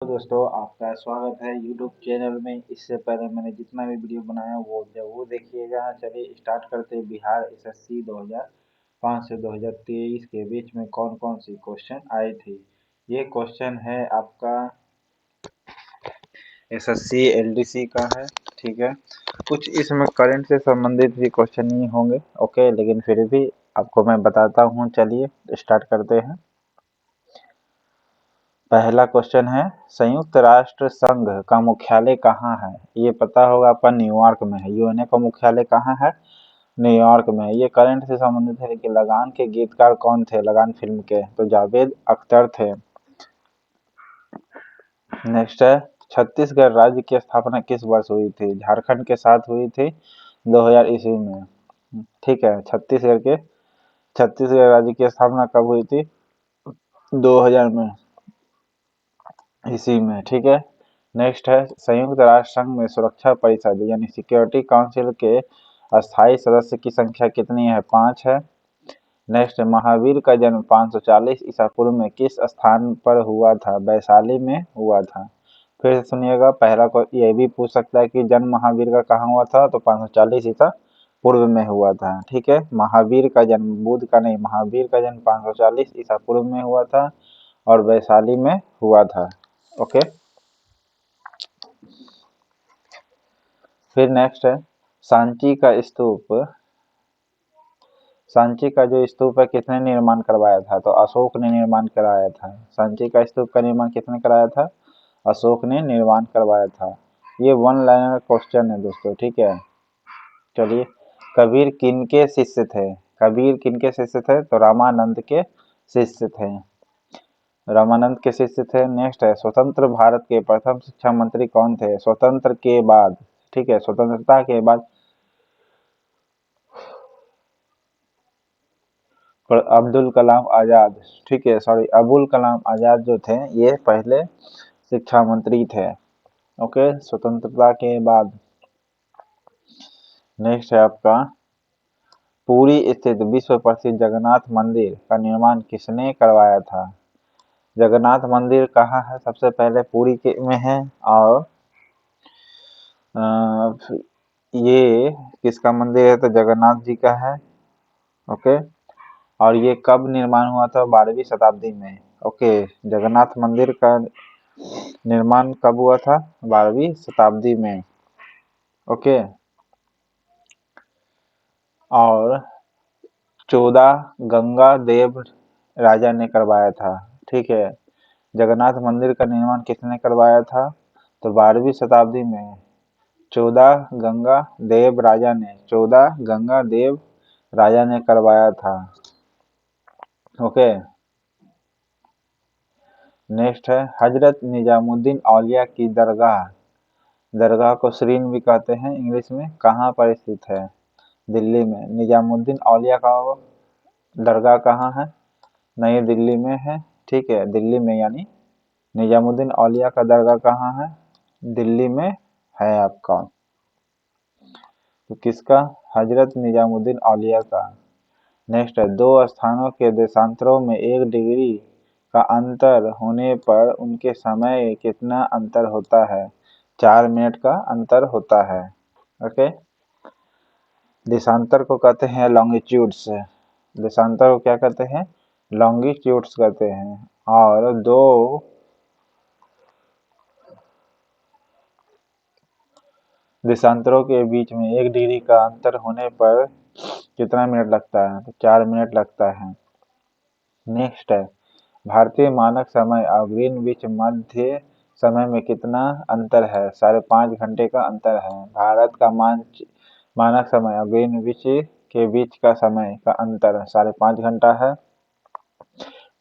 दोस्तों, आपका स्वागत है YouTube चैनल में। इससे पहले मैंने जितना भी वीडियो बनाया वो देखिएगा। चलिए स्टार्ट करते हैं। बिहार SSC 2005 से 2023 के बीच में कौन कौन सी क्वेश्चन आई थी। ये क्वेश्चन है आपका SSC LDC का है, ठीक है। कुछ इसमें करंट से संबंधित भी क्वेश्चन नहीं होंगे, ओके, लेकिन फिर भी आपको मैं बताता हूँ। चलिए स्टार्ट करते हैं। पहला क्वेश्चन है, संयुक्त राष्ट्र संघ का मुख्यालय कहाँ है। ये पता होगा आपका न्यूयॉर्क में है। यूएनए का मुख्यालय कहाँ है? न्यूयॉर्क में है। ये करंट से संबंधित है कि लगान के गीतकार कौन थे? लगान फिल्म के तो जावेद अख्तर थे। नेक्स्ट है, छत्तीसगढ़ राज्य की स्थापना किस वर्ष हुई थी? झारखंड के साथ हुई थी 2000 ईस्वी में, ठीक है। छत्तीसगढ़ राज्य की स्थापना कब हुई थी? 2000 में इसी में, ठीक है। नेक्स्ट है, संयुक्त राष्ट्र संघ में सुरक्षा परिषद यानी सिक्योरिटी काउंसिल के अस्थायी सदस्य की संख्या कितनी है? 5 है। नेक्स्ट, महावीर का जन्म 540 ईसा पूर्व में किस स्थान पर हुआ था? वैशाली में हुआ था। फिर से सुनिएगा, पहला को ये भी पूछ सकता है कि जन्म महावीर का कहाँ हुआ था, तो 540 ईसा पूर्व में हुआ था, ठीक है। महावीर का जन्म, बुध का नहीं, महावीर का जन्म 540 ईसा पूर्व में हुआ था और वैशाली में हुआ था, ओके। फिर नेक्स्ट है, सांची का जो स्तूप है किसने निर्माण करवाया था? तो अशोक ने निर्माण कराया था। सांची का स्तूप का निर्माण किसने कराया था? अशोक ने निर्माण करवाया था। ये वन लाइनर क्वेश्चन है दोस्तों, ठीक है। चलिए, कबीर किनके शिष्य थे? कबीर किनके शिष्य थे? तो रामानंद के शिष्य थे। रामानंद के शिष्य थे। नेक्स्ट है, स्वतंत्र भारत के प्रथम शिक्षा मंत्री कौन थे? स्वतंत्र के बाद, ठीक है, स्वतंत्रता के बाद अब्दुल कलाम आजाद, ठीक है, सॉरी, अबुल कलाम आजाद जो थे ये पहले शिक्षा मंत्री थे, ओके, स्वतंत्रता के बाद। नेक्स्ट है आपका, पुरी स्थित विश्व प्रसिद्ध जगन्नाथ मंदिर का निर्माण किसने करवाया था? जगन्नाथ मंदिर कहाँ है? सबसे पहले पुरी के में है। और ये किसका मंदिर है? तो जगन्नाथ जी का है, ओके। और ये कब निर्माण हुआ था? 12वीं शताब्दी में, ओके। जगन्नाथ मंदिर का निर्माण कब हुआ था? 12वीं शताब्दी में, ओके। और 14 गंगा देव राजा ने करवाया था, ठीक है। जगन्नाथ मंदिर का निर्माण किसने करवाया था? तो 12वीं शताब्दी में 14 गंगा देव राजा ने करवाया था, ओके। नेक्स्ट है, हजरत निजामुद्दीन औलिया की दरगाह को शरीन भी कहते हैं इंग्लिश में, कहाँ पर स्थित है? दिल्ली में। निजामुद्दीन औलिया का दरगाह कहाँ है? नई दिल्ली में है, ठीक है, दिल्ली में, यानी निजामुद्दीन औलिया का दरगाह कहाँ है? दिल्ली में है आपका। तो किसका? हजरत निजामुद्दीन औलिया का। नेक्स्ट है, दो स्थानों के देशांतरों में 1 डिग्री का अंतर होने पर उनके समय कितना अंतर होता है? 4 मिनट का अंतर होता है, ओके। देशांतर को कहते हैं लॉन्गिट्यूड्स। देशांतर को क्या कहते हैं? लॉन्गिट्यूड्स कहते हैं। और दो देशांतरों के बीच में 1 डिग्री का अंतर होने पर कितना मिनट लगता है? तो 4 मिनट लगता है। नेक्स्ट है, भारतीय मानक समय और ग्रीनविच मध्य समय में कितना अंतर है? 5.5 घंटे का अंतर है। भारत का मानक समय और ग्रीनविच के बीच का समय का अंतर 5.5 घंटा है।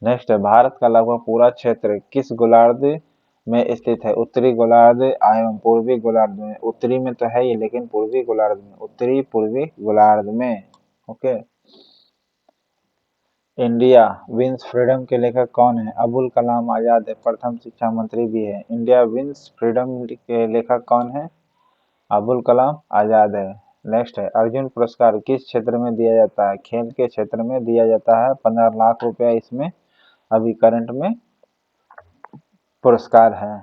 नेक्स्ट है, भारत का लगभग पूरा क्षेत्र किस गोलार्ध में स्थित है? उत्तरी गोलार्ध एवं पूर्वी गोलार्ध में। उत्तरी में तो है ही, लेकिन पूर्वी गोलार्ध में, उत्तरी पूर्वी गोलार्ध में, ओके। इंडिया विंस फ्रीडम के लेखक कौन है? अबुल कलाम आजाद है, प्रथम शिक्षा मंत्री भी है। इंडिया विंस फ्रीडम के लेखक कौन है? अबुल कलाम आजाद है। नेक्स्ट है, अर्जुन पुरस्कार किस क्षेत्र में दिया जाता है? खेल के क्षेत्र में दिया जाता है। 15 लाख रुपया इसमें अभी करंट में पुरस्कार है,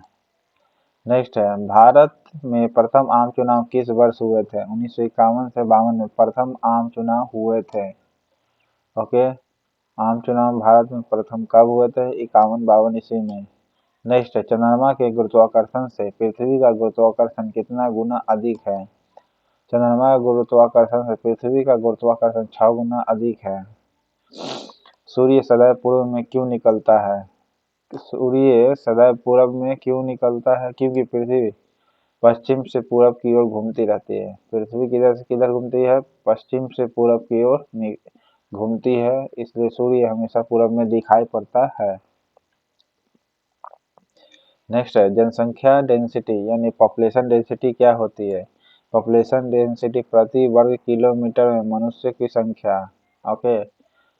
नेक्स्ट है, भारत में प्रथम आम चुनाव किस वर्ष हुए थे? 1951 से 52 में प्रथम आम चुनाव हुए थे। ओके, आम चुनाव भारत में प्रथम कब हुए थे? 51-52 ईस्वी में। नेक्स्ट है, चंद्रमा के गुरुत्वाकर्षण से पृथ्वी का गुरुत्वाकर्षण कितना गुना अधिक है? चंद्रमा का गुरुत्वाकर्षण से पृथ्वी का गुरुत्वाकर्षण 6 गुना अधिक है। सूर्य सदैव पूर्व में क्यों निकलता है? सूर्य सदैव पूर्व में क्यों निकलता है? क्योंकि पृथ्वी पश्चिम से पूरब की ओर घूमती रहती है। पृथ्वी किधर से किधर घूमती है? पश्चिम से पूरब की ओर घूमती है, इसलिए सूर्य हमेशा पूरब में दिखाई पड़ता है। नेक्स्ट है, जनसंख्या डेंसिटी यानी पॉपुलेशन डेंसिटी क्या होती है? पॉपुलेशन डेंसिटी प्रति वर्ग किलोमीटर में मनुष्य की संख्या। ओके,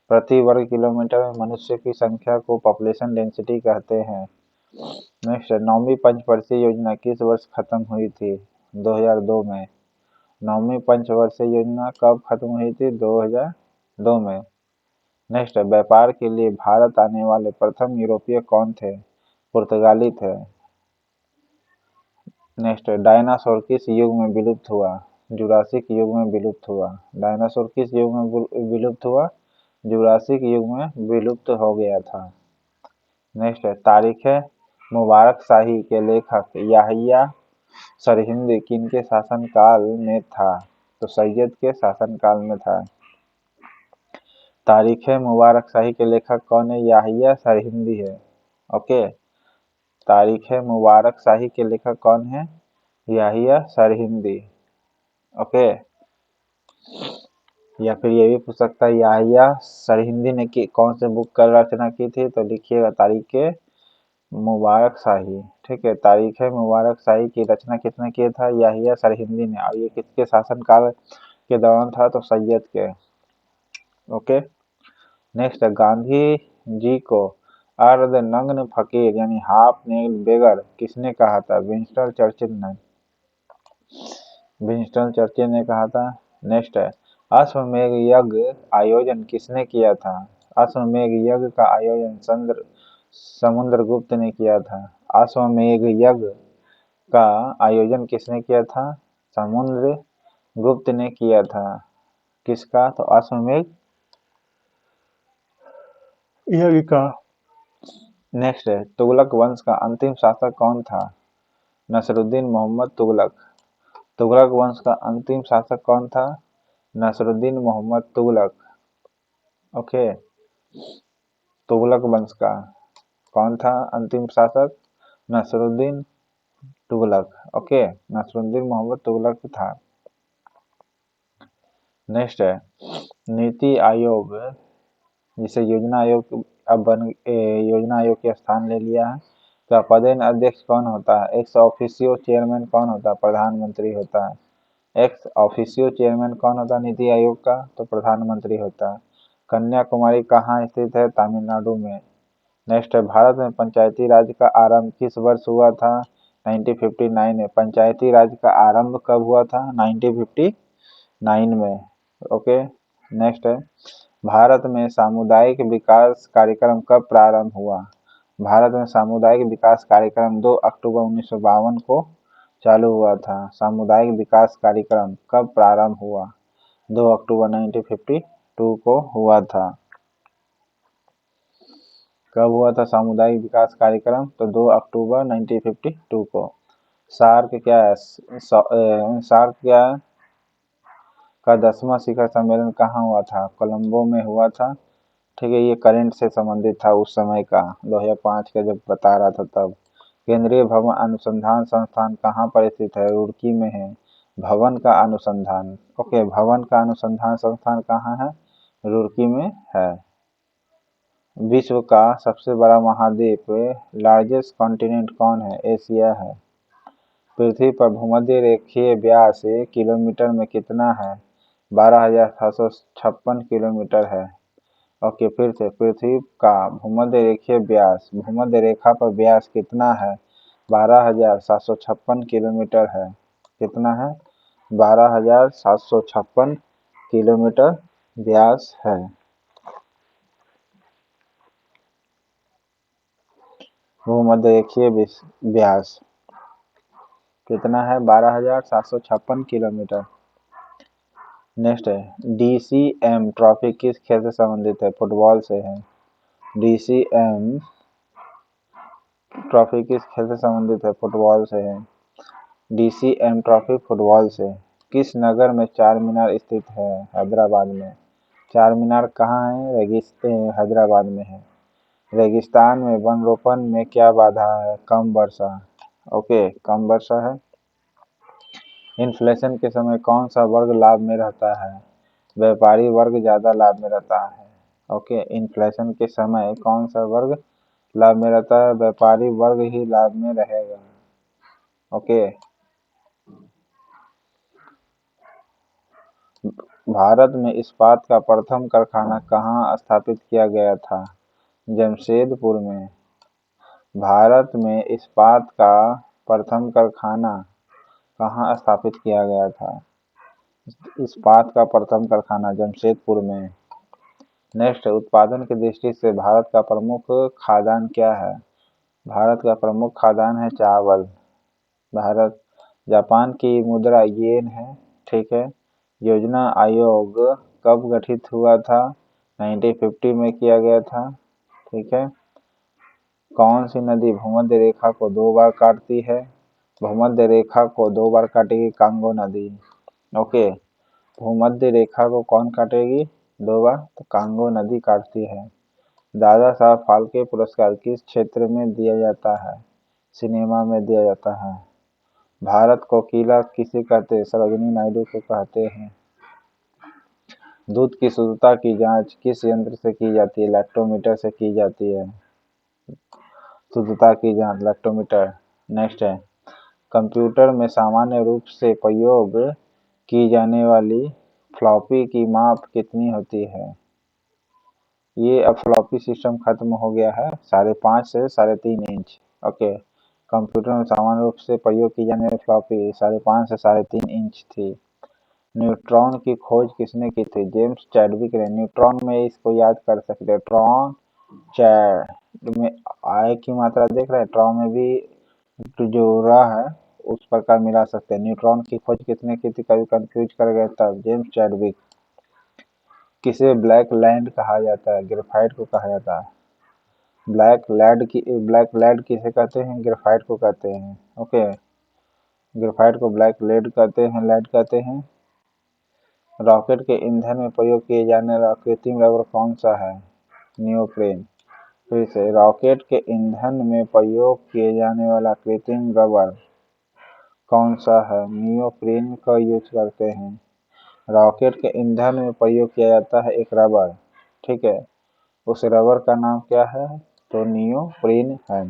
प्रति वर्ग किलोमीटर में मनुष्य की संख्या को पॉपुलेशन डेंसिटी कहते हैं। नेक्स्ट है, नौवीं पंचवर्षीय योजना किस वर्ष खत्म हुई थी? 2002 में। नौवीं पंचवर्षीय योजना कब खत्म हुई थी? 2002 में। नेक्स्ट है, व्यापार के लिए भारत आने वाले प्रथम यूरोपीय कौन थे? पुर्तगाली थे। नेक्स्ट है, डायनासोर किस युग में विलुप्त हुआ? जुरासिक युग में विलुप्त हुआ। डायनासोर किस युग में विलुप्त हुआ? जुरासिक युग में विलुप्त हो गया था। नेक्स्ट है, तारीख मुबारक शाही के लेखक याहिया सरहिंदी किनके शासनकाल में था? तो सैयद के शासनकाल में था। तारीख मुबारक शाही के लेखक कौन है? याहिया सरहिंदी है। ओके, तारीख मुबारक शाही के लेखक कौन है? याहिया सरहिंदी। ओके, या फिर ये भी पूछ सकता है याहिया सरहिंदी ने कौन से बुक का रचना की थी? तो लिखिएगा तारीख मुबारक शाही। ठीक है, तारीख मुबारक शाही की रचना किसने किया था? याहिया सरहिंदी ने। और ये किसके शासनकाल के दौरान था? तो सैयद के। ओके, नेक्स्ट है, गांधी जी को अर्धनग्न फकीर यानी हाफ नेक्ड बेगर किसने कहा था? विंस्टन चर्चिल ने। विंस्टन चर्चिल ने कहा था। नेक्स्ट है, अश्वमेध यज्ञ आयोजन किसने किया था? अश्वमेध यज्ञ का आयोजन समुद्रगुप्त ने किया था। अश्वमेध यज्ञ का आयोजन किसने किया था? समुद्रगुप्त ने किया था। किसका? तो अश्वमेध यज्ञ का। नेक्स्ट है, तुगलक वंश का अंतिम शासक कौन था? नसरुद्दीन मोहम्मद तुगलक। तुगलक वंश का अंतिम शासक कौन था? नसरुद्दीन मोहम्मद तुगलक। ओके, तुगलक वंश का कौन था अंतिम शासक? नसरुद्दीन तुगलक। ओके, नसरुद्दीन मोहम्मद तुगलक था। नेक्स्ट है, नीति आयोग जिसे योजना आयोग योजना आयोग के स्थान ले लिया है, का पदेन अध्यक्ष कौन होता है? एक्स ऑफिसियो चेयरमैन कौन होता है? प्रधानमंत्री होता है। एक्स ऑफिसियो चेयरमैन कौन होता है नीति आयोग का? तो प्रधानमंत्री होता है। कन्याकुमारी कहाँ स्थित है? तमिलनाडु में। नेक्स्ट है, भारत में पंचायती राज का आरंभ किस वर्ष हुआ था? 1959 में। पंचायती राज का आरंभ कब हुआ था? 1959 में। ओके, नेक्स्ट है, भारत में सामुदायिक विकास कार्यक्रम कब प्रारंभ हुआ? भारत में सामुदायिक विकास कार्यक्रम 2 अक्टूबर 1952 को चालू हुआ था। सामुदायिक विकास कार्यक्रम कब प्रारंभ हुआ? 2 अक्टूबर 1952 को हुआ था। कब हुआ था सामुदायिक विकास कार्यक्रम? तो 2 अक्टूबर 1952 को। सार्क क्या है? सार्क क्या है? का 10वां शिखर सम्मेलन कहाँ हुआ था? कोलंबो में हुआ था। ठीक है, ये करंट से संबंधित था उस समय का, 2005 का जब बता रहा था तब। केंद्रीय भवन अनुसंधान संस्थान कहाँ पर स्थित है? रुड़की में है। भवन का अनुसंधान। ओके, भवन का अनुसंधान संस्थान कहाँ है? रुड़की में है। विश्व का सबसे बड़ा महाद्वीप लार्जेस्ट कॉन्टिनेंट कौन है? एशिया है। पृथ्वी पर भूमध्य रेखीय व्यास किलोमीटर में कितना है? 12,756 किलोमीटर है। ओके, फिर से, पृथ्वी का भूमध्य रेखीय व्यास, भूमध्य रेखा पर व्यास कितना है? 12,756 किलोमीटर है। कितना है? 12,756 किलोमीटर व्यास है। भूमध्य रेखीय व्यास। कितना है? 12,756 किलोमीटर। नेक्स्ट है DCM ट्रॉफी किस खेल से संबंधित है? फुटबॉल से है। DCM ट्रॉफी किस खेल से संबंधित है? फुटबॉल से है। DCM ट्रॉफी फुटबॉल से। किस नगर में चार मीनार स्थित है? हैदराबाद में। चार मीनार कहाँ है? हैदराबाद में है। रेगिस्तान में वन रोपण में क्या बाधा है? कम वर्षा। ओके, कम वर्षा है। इन्फ्लेशन के समय कौन सा वर्ग लाभ में रहता है? व्यापारी वर्ग ज्यादा लाभ में रहता है। ओके, इन्फ्लेशन के समय कौन सा वर्ग लाभ में रहता है? व्यापारी वर्ग ही लाभ में रहेगा। ओके, भारत में इस्पात का प्रथम कारखाना कहाँ स्थापित किया गया था? जमशेदपुर में। भारत में इस्पात का प्रथम कारखाना कहाँ स्थापित किया गया था? इस्पात का प्रथम कारखाना जमशेदपुर में। नेक्स्ट, उत्पादन की दृष्टि से भारत का प्रमुख खाद्यान्न क्या है? भारत का प्रमुख खाद्यान्न है चावल। भारत जापान की मुद्रा येन है। ठीक है। योजना आयोग कब गठित हुआ था? 1950 में किया गया था। ठीक है। कौन सी नदी भूमध्य रेखा को 2 बार काटती है? भूमध्य रेखा को 2 बार काटेगी कांगो नदी। ओके, भूमध्य रेखा को कौन काटेगी 2 बार? तो कांगो नदी काटती है। दादा साहब फाल्के पुरस्कार किस क्षेत्र में दिया जाता है? सिनेमा में दिया जाता है। भारत कोकिला किसे कहते हैं? सरोजिनी नायडू को कहते हैं। दूध की शुद्धता की जांच किस यंत्र से की जाती है? लैक्टोमीटर से की जाती है। शुद्धता की जांच लैक्टोमीटर। नेक्स्ट है, कंप्यूटर में सामान्य रूप से प्रयोग की जाने वाली फ्लॉपी की माप कितनी होती है? ये अब फ्लॉपी सिस्टम खत्म हो गया है। 5.5 से 3.5 इंच। ओके, कंप्यूटर में सामान्य रूप से प्रयोग की जाने वाली फ्लॉपी 5.5 से 3.5 इंच थी। न्यूट्रॉन की खोज किसने की थी? जेम्स चैडविक ने। न्यूट्रॉन में इसको याद कर सकते हैं, ट्रॉन चैड में आय की मात्रा देख रहे हैं, ट्रॉन में भी जो र है उस प्रकार मिला सकते हैं। न्यूट्रॉन की खोज किसने की थी? कभी कंफ्यूज कर गया था, जेम्स चैडविक। किसे ब्लैक लैंड कहा जाता है? ग्रेफाइट को कहा जाता है। ब्लैक लैंड किसे कहते हैं? ग्रेफाइट को कहते हैं। ओके, ग्रेफाइट को ब्लैक लेड कहते हैं, लेड कहते हैं। रॉकेट के ईंधन में प्रयोग किए जाने वाला कृत्रिम रबर कौन सा है? नियोप्रेन। फिर से, रॉकेट के ईंधन में प्रयोग किए जाने वाला कृत्रिम रबर कौन सा है? नियोप्रेन का यूज करते हैं। रॉकेट के ईंधन में प्रयोग किया जाता है एक रबर। ठीक है, उस रबर का नाम क्या है? तो नियोप्रेन है।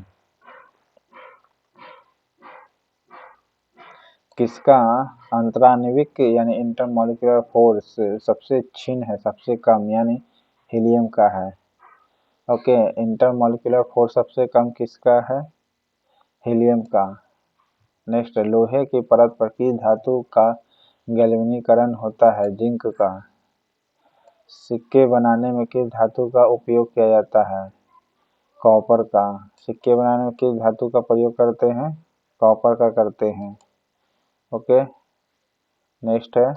किसका अंतराण्विक यानी इंटरमॉलिक्यूलर फोर्स सबसे क्षीण है, सबसे कम, यानी हीलियम का है। ओके, इंटरमॉलिक्यूलर फोर्स सबसे कम किसका है? हीलियम का। नेक्स्ट, लोहे की परत पर किस धातु का गैल्वेनीकरण होता है? जिंक का। सिक्के बनाने में किस धातु का उपयोग किया जाता है? कॉपर का। सिक्के बनाने में किस धातु का प्रयोग करते हैं? कॉपर का करते हैं। ओके, नेक्स्ट है,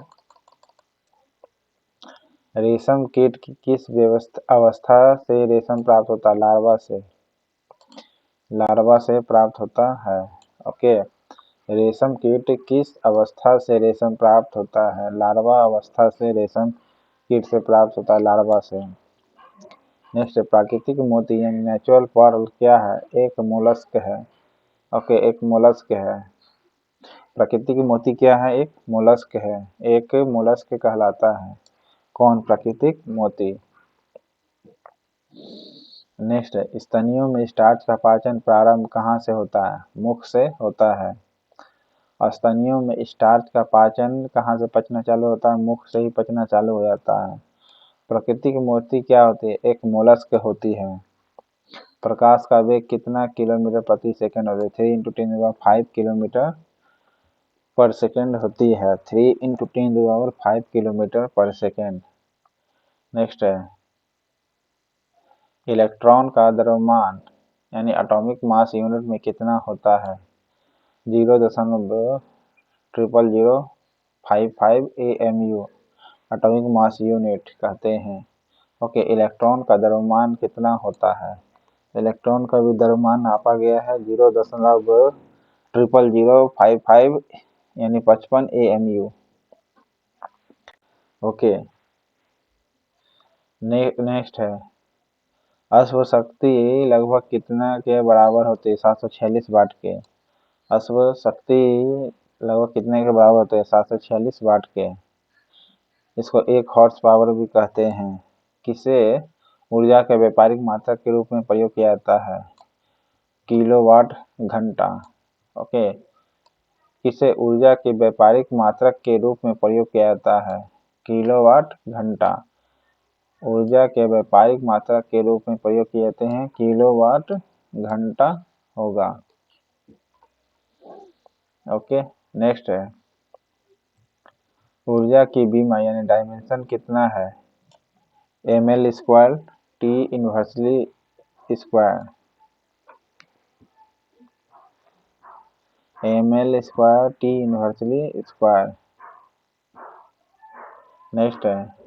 रेशम कीट की किस अवस्था से रेशम प्राप्त होता है? लार्वा से। लार्वा से प्राप्त होता है। ओके, रेशम कीट किस अवस्था से रेशम प्राप्त होता है? लार्वा अवस्था से रेशम कीट से प्राप्त होता है, लार्वा से। नेक्स्ट, प्राकृतिक मोती यानी नेचुरल पर्ल क्या है? एक मोलस्क है। ओके, एक मोलस्क है। प्राकृतिक मोती क्या है? एक मोलस्क है। एक मोलस्क कहलाता है। कौन? प्राकृतिक मोती। नेक्स्ट है, स्तनियों में स्टार्च का पाचन प्रारंभ कहाँ से होता है? मुख से होता है। और स्तनियों में स्टार्च का पाचन कहाँ से पचना चालू होता है? मुख से ही पचना चालू हो जाता है। प्राकृतिक मोती क्या होती है? एक मोलस्क होती है। प्रकाश का वेग कितना किलोमीटर प्रति सेकंड होता है? 3 × 10⁵ किलोमीटर पर सेकंड होती है। 3 × 10⁵ किलोमीटर पर सेकंड। नेक्स्ट है, इलेक्ट्रॉन का द्रव्यमान यानी एटॉमिक मास यूनिट में कितना होता है? 0.0055 AMU एटॉमिक मास यूनिट कहते हैं। ओके, इलेक्ट्रॉन का द्रव्यमान कितना होता है? इलेक्ट्रॉन का भी द्रव्यमान नापा गया है 0.0055 यानी 55 AMU। ओके, नेक्स्ट है, अश्व शक्ति लगभग कितना के बराबर होती है? 746 वाट के। अश्व शक्ति लगभग कितने के बराबर होते हैं? 746 वाट के। इसको 1 हॉर्स पावर भी कहते हैं। किसे ऊर्जा के व्यापारिक मात्रक के रूप में प्रयोग किया जाता है? किलोवाट घंटा। ओके, किसे ऊर्जा के व्यापारिक मात्रक के रूप में प्रयोग किया जाता है? किलोवाट घंटा। ऊर्जा के व्यापारिक मात्रक के रूप में प्रयोग किए जाते हैं किलोवाट घंटा होगा। ओके, नेक्स्ट है, ऊर्जा की बीमा यानी डायमेंशन कितना है? ml² T inversely square. ml² T inversely square. Next है,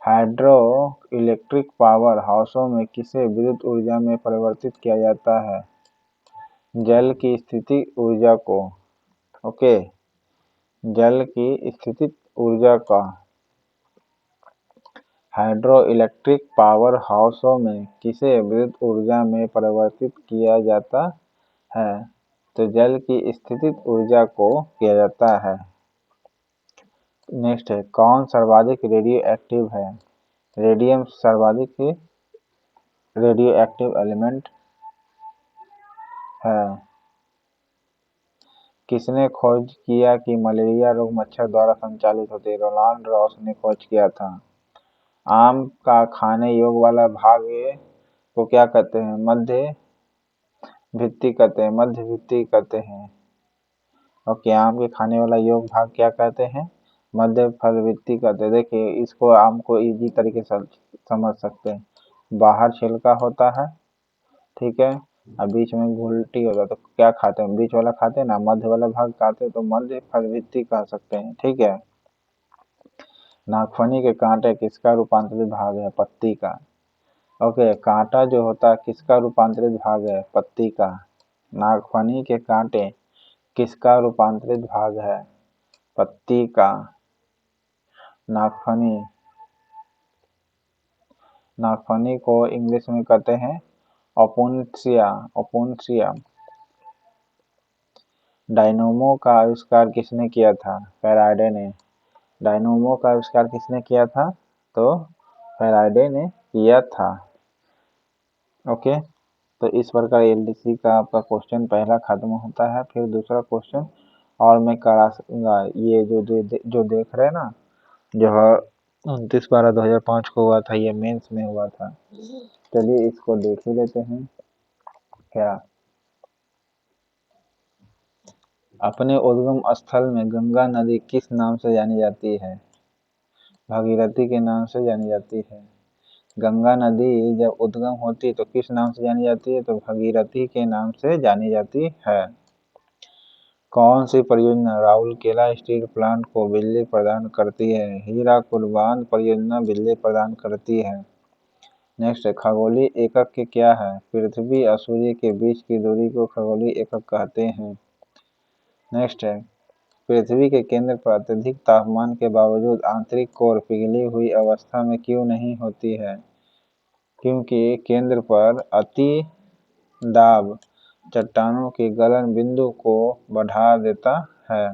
हाइड्रो इलेक्ट्रिक पावर हाउसों में किसे विद्युत ऊर्जा में परिवर्तित किया जाता है? जल की स्थिति ऊर्जा को। ओके, जल की स्थितिज ऊर्जा का हाइड्रो इलेक्ट्रिक पावर हाउसों में किसे विद्युत ऊर्जा में परिवर्तित किया जाता है? तो जल की स्थितिज ऊर्जा को किया जाता है। नेक्स्ट है, कौन सर्वाधिक रेडियो एक्टिव है? रेडियम सर्वाधिक रेडियो एक्टिव एलिमेंट है। किसने खोज किया कि मलेरिया रोग मच्छर द्वारा संचालित होती है? रोनाल्ड रॉस ने खोज किया था। आम का खाने योग वाला भाग को क्या कहते हैं? मध्य भित्ति कहते हैं, मध्य भित्ति कहते हैं। ओके, आम के खाने वाला योग भाग क्या कहते हैं? मध्य फल भित्ति कहते हैं। देखिए, इसको आम को इजी तरीके से समझ सकते हैं। बाहर छिलका होता है, ठीक है, और बीच में घुलटी होता है, तो क्या खाते हैं? बीच वाला खाते हैं ना, मध्य वाला भाग खाते हैं, तो मध्य फल भित्ति कह सकते हैं। ठीक है, नागफनी के कांटे किसका रूपांतरित भाग है? पत्ती का। ओके, कांटा जो होता है किसका रूपांतरित भाग है? पत्ती का। नागफनी के कांटे किसका रूपांतरित भाग है? पत्ती का। नागफनी को इंग्लिश में कहते हैं ओपुन्सिया। डायनोमो का आविष्कार किसने किया था? फैराडे ने। डायनोमो का आविष्कार किसने किया था? तो फैराडे ने किया था। ओके, तो इस प्रकार एलडीसी का आपका क्वेश्चन पहला खत्म होता है। फिर दूसरा क्वेश्चन और मैं कराऊंगा। ये जो देख रहे हैं ना, जो 29/12/2005 को हुआ था, ये मेंस में हुआ था। चलिए इसको देख ही लेते हैं। क्या अपने उद्गम स्थल में गंगा नदी किस नाम से जानी जाती है? भागीरथी के नाम से जानी जाती है। गंगा नदी जब उद्गम होती है तो किस नाम से जानी जाती है? तो भागीरथी के नाम से जानी जाती है। कौन सी परियोजना राउरकेला स्टील प्लांट को बिजली प्रदान करती है? हीराकुद बांध परियोजना बिजली प्रदान करती है। नेक्स्ट है, खगोलीय एकक के क्या है? पृथ्वी और सूर्य के बीच की दूरी को खगोलीय एकक कहते हैं। नेक्स्ट है, पृथ्वी के केंद्र पर अत्यधिक तापमान के बावजूद आंतरिक कोर पिघली हुई अवस्था में क्यों नहीं होती है? क्योंकि केंद्र पर अति दाब चट्टानों के गलन बिंदु को बढ़ा देता है।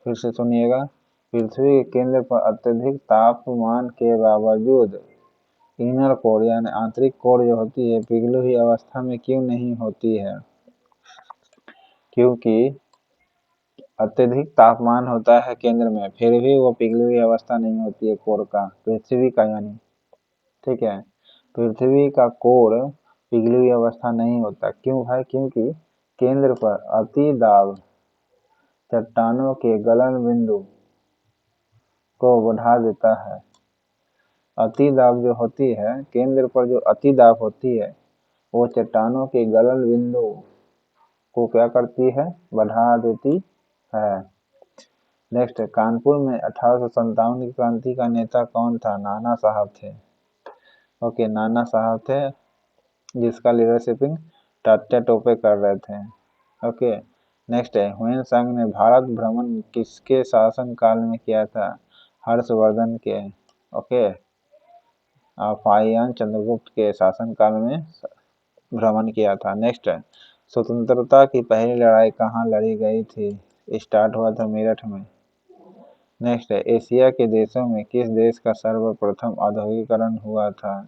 फिर से सुनिएगा, पृथ्वी के केंद्र पर अत्यधिक तापमान के बावजूद इनर कोर यानी आंतरिक कोर जो होती है पिघली हुई अवस्था में क्यों नहीं होती है? क्योंकि अत्यधिक तापमान होता है केंद्र में, फिर भी वो पिघली हुई अवस्था नहीं होती है कोर का, पृथ्वी का यानी। ठीक है, पृथ्वी का कोर पिघली हुई अवस्था नहीं होता। क्यों है? क्योंकि केंद्र पर अति दाब चट्टानों के गलन बिंदु को बढ़ा देता है। अति दाब जो होती है केंद्र पर, जो अति दाब होती है वो चट्टानों के गलन बिंदु को क्या करती है, बढ़ा देती है। नेक्स्ट, कानपुर में 1857 की क्रांति का नेता कौन था? नाना साहब थे। ओके, नाना साहब थे, जिसका लीडरशिपिंग तात्या टोपे कर रहे थे। ओके, नेक्स्ट है, ह्वेन सांग ने भारत भ्रमण किसके शासन काल में किया था? हर्षवर्धन के। ओके, फाहियान चंद्रगुप्त के शासन काल में भ्रमण किया था। नेक्स्ट है, स्वतंत्रता की पहली लड़ाई कहाँ लड़ी गई थी? स्टार्ट हुआ था मेरठ में। नेक्स्ट है, एशिया के देशों में किस देश का सर्वप्रथम औद्योगिकरण हुआ था?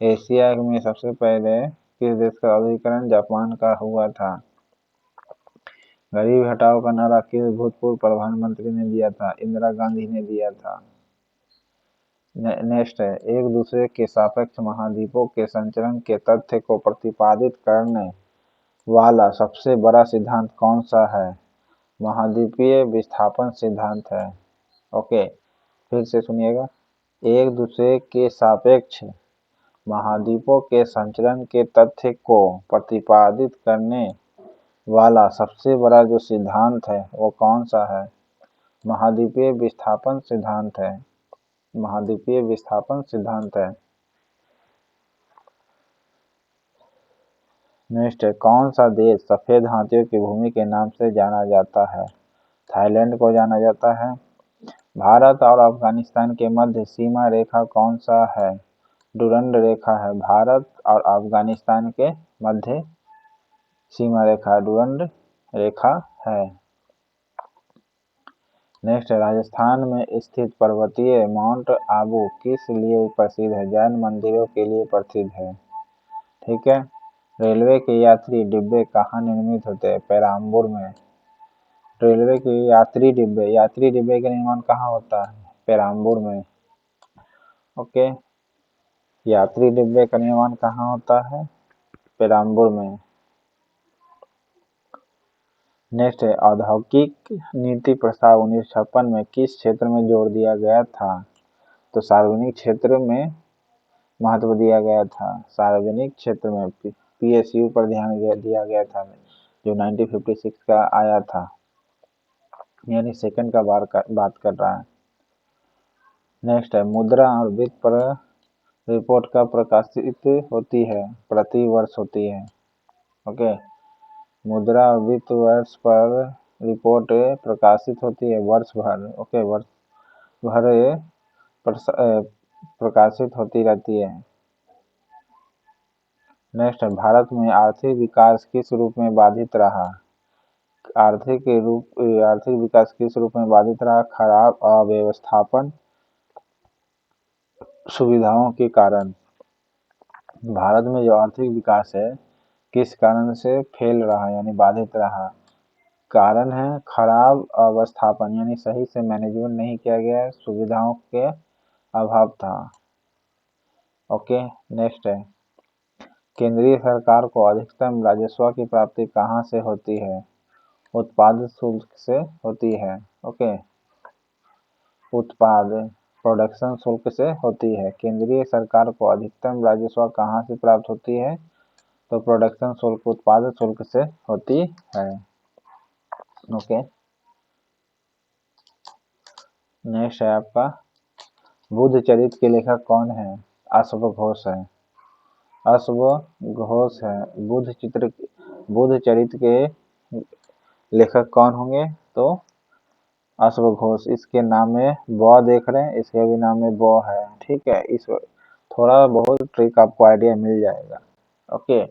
एशिया में सबसे पहले किस देश का औद्योगिकरण? जापान का हुआ था। गरीबी हटाओ का नारा किस भूतपूर्व प्रधानमंत्री ने दिया था? इंदिरा गांधी ने दिया था। नेक्स्ट है, एक दूसरे के सापेक्ष महाद्वीपों के संचरण के तथ्य को प्रतिपादित करने वाला सबसे बड़ा सिद्धांत कौन सा है? महाद्वीपीय विस्थापन सिद्धांत है। ओके, फिर से सुनिएगा, एक दूसरे के सापेक्ष महाद्वीपों के संचरण के तथ्य को प्रतिपादित करने वाला सबसे बड़ा जो सिद्धांत है वो कौन सा है? महाद्वीपीय विस्थापन सिद्धांत है। महाद्वीपीय विस्थापन सिद्धांत है। नेक्स्ट है, कौन सा देश सफेद हाथियों की भूमि के नाम से जाना जाता है? थाईलैंड को जाना जाता है। भारत और अफगानिस्तान के मध्य सीमा रेखा कौन सा है? डुरंड रेखा है। भारत और अफगानिस्तान के मध्य सीमा रेखा डुरंड रेखा है। नेक्स्ट, राजस्थान में स्थित पर्वतीय माउंट आबू किस लिए प्रसिद्ध है? जैन मंदिरों के लिए प्रसिद्ध है। ठीक है, रेलवे के यात्री डिब्बे कहाँ निर्मित होते हैं? पेराम्बूर में। रेलवे के यात्री डिब्बे का निर्माण कहाँ होता है? पेराम्बूर में। ओके, यात्री डिब्बे का निर्माण कहाँ होता है? पेराम्बूर में। नेक्स्ट है, औद्योगिक नीति प्रस्ताव 1956 में किस क्षेत्र में जोड़ दिया गया था? तो सार्वजनिक क्षेत्र में महत्व दिया गया था। सार्वजनिक क्षेत्र में पीएसयू पर ध्यान दिया गया था, जो 1956 का आया था, यानी सेकंड का बात कर रहा है। नेक्स्ट है, मुद्रा और वित्त पर रिपोर्ट कब प्रकाशित होती है? प्रति वर्ष होती है। ओके, मुद्रा और वित्त वर्ष पर रिपोर्ट प्रकाशित होती है वर्ष भर। ओके, वर्ष भर प्रकाशित होती रहती है। नेक्स्ट है, भारत में आर्थिक विकास किस रूप में बाधित रहा? आर्थिक विकास किस रूप में बाधित रहा? खराब अव्यवस्थापन सुविधाओं के कारण। भारत में जो आर्थिक विकास है किस कारण से फेल रहा, यानी बाधित रहा? कारण है खराब अवस्थापन, यानी सही से मैनेजमेंट नहीं किया गया, सुविधाओं के अभाव था। ओके, नेक्स्ट है, केंद्रीय सरकार को अधिकतम राजस्व की प्राप्ति कहाँ से होती है? उत्पाद शुल्क से होती है। ओके, उत्पाद प्रोडक्शन शुल्क से होती है। केंद्रीय सरकार को अधिकतम राजस्व कहाँ से प्राप्त होती है? तो प्रोडक्शन शुल्क, उत्पाद शुल्क से होती है। ओके, नेक्स्ट है आपका, बुद्ध चरित के लेखक कौन है? अश्व घोष है। अश्व घोष है। बुद्ध चरित के लेखक कौन होंगे? तो अश्व घोष। इसके नाम में ब देख रहे हैं, इसके भी नाम में ब है। ठीक है, इस थोड़ा बहुत ट्रिक आपको आइडिया मिल जाएगा। ओके,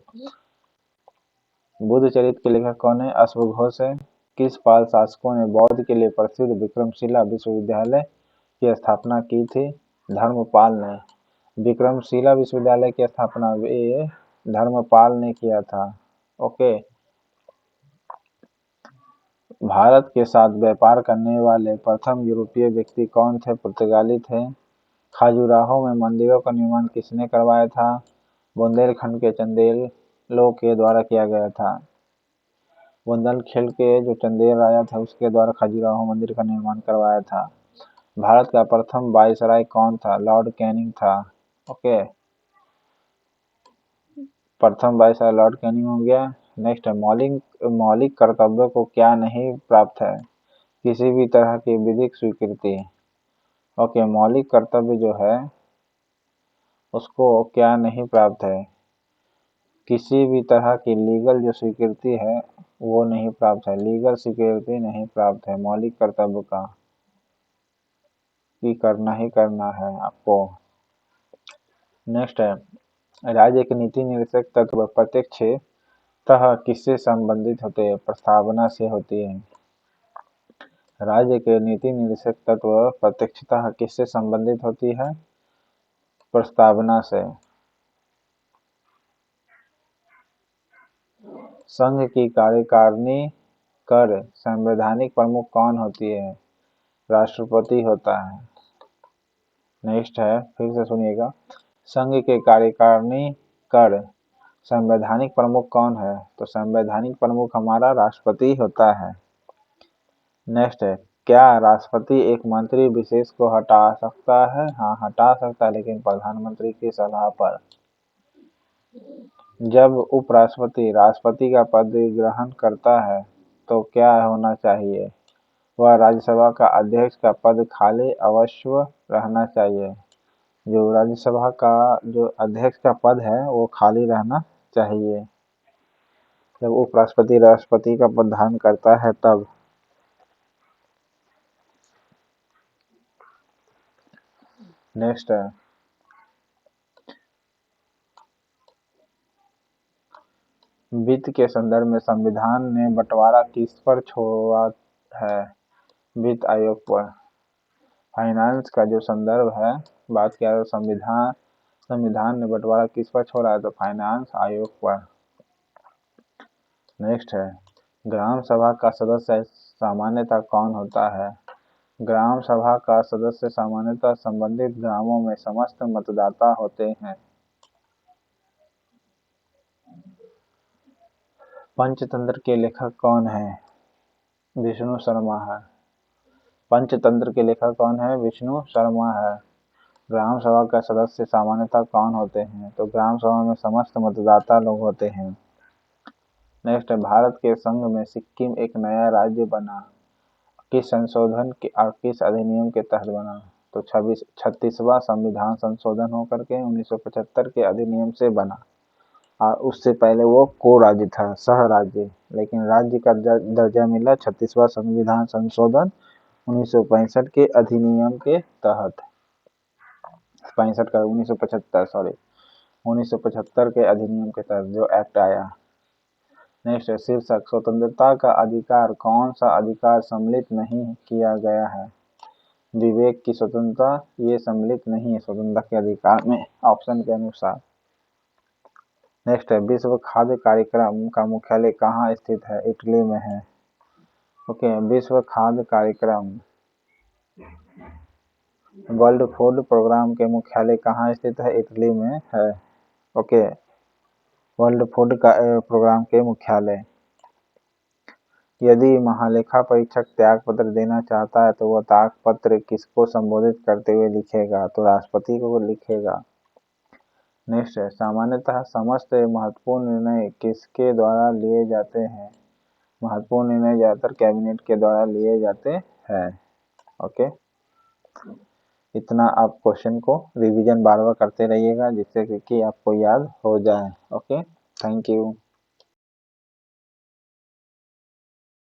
बुद्ध चरित के लेखक कौन है? अश्व घोष है। किस पाल शासकों ने बौद्ध के लिए प्रसिद्ध विक्रमशिला विश्वविद्यालय की स्थापना की थी? धर्मपाल ने। विक्रमशिला विश्वविद्यालय की स्थापना धर्मपाल ने किया था। ओके, भारत के साथ व्यापार करने वाले प्रथम यूरोपीय व्यक्ति कौन थे? पुर्तगाली थे। खजुराहो में मंदिरों का निर्माण किसने करवाया था? बुंदेलखंड के चंदेलों के द्वारा किया गया था। बुंदेलखंड के जो चंदेल राजा था उसके द्वारा खजुराहो मंदिर का निर्माण करवाया था। भारत का प्रथम वायसराय कौन था? लॉर्ड कैनिंग था। ओके, प्रथम वायसराय लॉर्ड कैनिंग हो गया। नेक्स्ट है, मौलिक कर्तव्यों को क्या नहीं प्राप्त है? किसी भी तरह की विधिक स्वीकृति। ओके, मौलिक कर्तव्य जो है उसको क्या नहीं प्राप्त है? किसी भी तरह की लीगल जो स्वीकृति है वो नहीं प्राप्त है, लीगल स्वीकृति नहीं प्राप्त है मौलिक कर्तव्य का, कि करना ही करना है आपको। नेक्स्ट है, राज्य के नीति निर्देशक तत्व प्रत्यक्षतः किससे संबंधित होते हैं? प्रस्तावना से होती है। राज्य के नीति निर्देशक तत्व प्रत्यक्षतः किससे संबंधित होती है? प्रस्तावना से। संघ की कार्यकारिणी कर संवैधानिक प्रमुख कौन होती है? राष्ट्रपति होता है। नेक्स्ट है, फिर से सुनिएगा, संघ के कार्यकारिणी कर संवैधानिक प्रमुख कौन है? तो संवैधानिक प्रमुख हमारा राष्ट्रपति होता है। नेक्स्ट है, क्या राष्ट्रपति एक मंत्री विशेष को हटा सकता है? हाँ, हटा सकता है, लेकिन प्रधानमंत्री की सलाह पर। जब उपराष्ट्रपति राष्ट्रपति का पद ग्रहण करता है तो क्या होना चाहिए? वह राज्यसभा का अध्यक्ष का पद खाली अवश्य रहना चाहिए। जो राज्यसभा का जो अध्यक्ष का पद है वो खाली रहना चाहिए जब उपराष्ट्रपति राष्ट्रपति का पद धारण करता है तब। नेक्स्ट है, वित्त के संदर्भ में संविधान ने बंटवारा किस पर छोड़ा है? वित्त आयोग पर। फाइनेंस का जो संदर्भ है बात किया तो संविधान ने बंटवारा किस पर छोड़ा है? तो फाइनेंस आयोग पर। नेक्स्ट है, ग्राम सभा का सदस्य सामान्यतः कौन होता है? ग्राम सभा का सदस्य सामान्यतः संबंधित ग्रामों में समस्त मतदाता होते हैं। पंचतंत्र के लेखक कौन है? विष्णु शर्मा है। पंचतंत्र के लेखक कौन है? विष्णु शर्मा है। ग्राम सभा का सदस्य सामान्यतः कौन होते हैं? तो ग्राम सभा में समस्त मतदाता लोग होते हैं। नेक्स्ट है, भारत के संघ में सिक्किम एक नया राज्य बना, किस संशोधन के और किस अधिनियम के तहत बना? तो 36वां संविधान संशोधन होकर के 1975 के अधिनियम से बना, और उससे पहले वो को राज्य था, सह राज्य, लेकिन राज्य का दर्जा मिला 36वां संविधान संशोधन 1965 के अधिनियम के तहत। 1975 के अधिनियम के तहत जो एक्ट आया। नेक्स्ट है, शीर्षक स्वतंत्रता का अधिकार कौन सा अधिकार सम्मिलित नहीं किया गया है? विवेक की स्वतंत्रता ये सम्मिलित नहीं है स्वतंत्रता के अधिकार में, ऑप्शन के अनुसार। नेक्स्ट है, विश्व खाद्य कार्यक्रम का मुख्यालय कहाँ स्थित है? इटली में है। ओके, विश्व खाद्य कार्यक्रम वर्ल्ड फूड प्रोग्राम के मुख्यालय कहाँ स्थित है? इटली में है। ओके, वर्ल्ड फूड का प्रोग्राम के मुख्यालय। यदि महालेखा परीक्षक त्यागपत्र देना चाहता है तो वह त्यागपत्र किसको संबोधित करते हुए लिखेगा? तो राष्ट्रपति को लिखेगा। नेक्स्ट है, सामान्यतः समस्त महत्वपूर्ण निर्णय किसके द्वारा लिए जाते हैं? महत्वपूर्ण निर्णय ज्यादातर कैबिनेट के द्वारा लिए जाते हैं। ओके, इतना आप क्वेश्चन को रिवीजन बार बार करते रहिएगा जिससे कि आपको याद हो जाए। Okay, thank you.